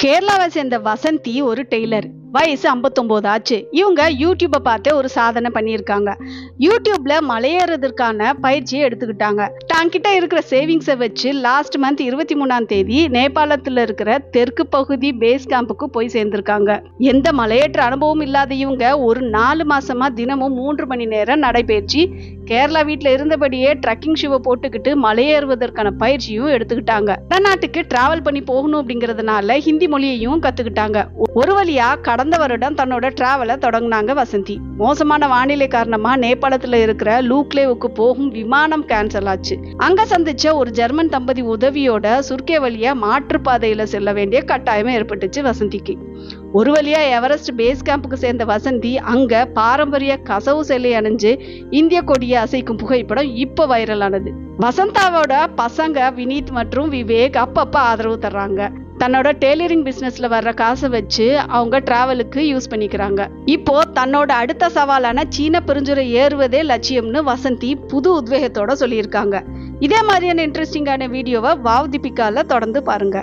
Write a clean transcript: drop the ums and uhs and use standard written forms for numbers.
கேரளாவை சேர்ந்த வசந்தி ஒரு டெய்லர். வயசு 59 ஆச்சு. இவங்க யூடியூப்பை பார்த்தே ஒரு சாதனை பண்ணியிருக்காங்க. யூடியூப்ல மலையேறதற்கான பயிற்சியை எடுத்துக்கிட்டாங்க. தங்கிட்ட இருக்கிற சேவிங்ஸை வச்சு லாஸ்ட் மந்த் 23ஆம் தேதி நேபாளத்தில் இருக்கிற தெற்கு பகுதி பேஸ் கேம்புக்கு போய் சேர்ந்திருக்காங்க. எந்த மலையேற்ற அனுபவம் இல்லாத இவங்க ஒரு 4 மாசமா தினமும் 3 மணி நேரம் நடைபயிற்சி, கேரளா வீட்டில் இருந்தபடியே ட்ரக்கிங் ஷூவை போட்டுக்கிட்டு மலையேறுவதற்கான பயிற்சியும் எடுத்துக்கிட்டாங்க. வடநாட்டுக்கு டிராவல் பண்ணி போகணும் அப்படிங்கிறதுனால ஹிந்தி மொழியையும் கத்துக்கிட்டாங்க. ஒரு வழியா கடந்த வருடம் தன்னோட டிராவலை தொடங்கினாங்க வசந்தி. மோசமான வானிலை காரணமா நேபாளத்துல இருக்கிற லூக்லேவுக்கு போகும் விமானம் கேன்சல் ஆச்சு. அங்க சந்திச்ச ஒரு ஜெர்மன் தம்பதி உதவியோட சுர்கே வழியா மாற்றுப்பாதையில செல்ல வேண்டிய கட்டாயம் ஏற்பட்டுச்சு வசந்திக்கு. ஒரு வழியா எவரெஸ்ட் பேஸ் கேம்புக்கு சேர்ந்த வசந்தி அங்க பாரம்பரிய கசவு சேலை அணிஞ்சு இந்திய கொடியை அசைக்கும் புகைப்படம் இப்ப வைரலானது. வசந்தாவோட பசங்க வினீத் மற்றும் விவேக் அப்பப்ப ஆதரவு தர்றாங்க. தன்னோட டெய்லரிங் பிசினஸ்ல வர்ற காசை வச்சு அவங்க டிராவலுக்கு யூஸ் பண்ணிக்கிறாங்க. இப்போ தன்னோட அடுத்த சவாலான சீன பெருஞ்சுரை ஏறுவதே லட்சியம்னு வசந்தி புது உத்வேகத்தோட சொல்லியிருக்காங்க. இதே மாதிரியான இன்ட்ரெஸ்டிங்கான வீடியோவை வாவ் தீபிகால தொடர்ந்து பாருங்க.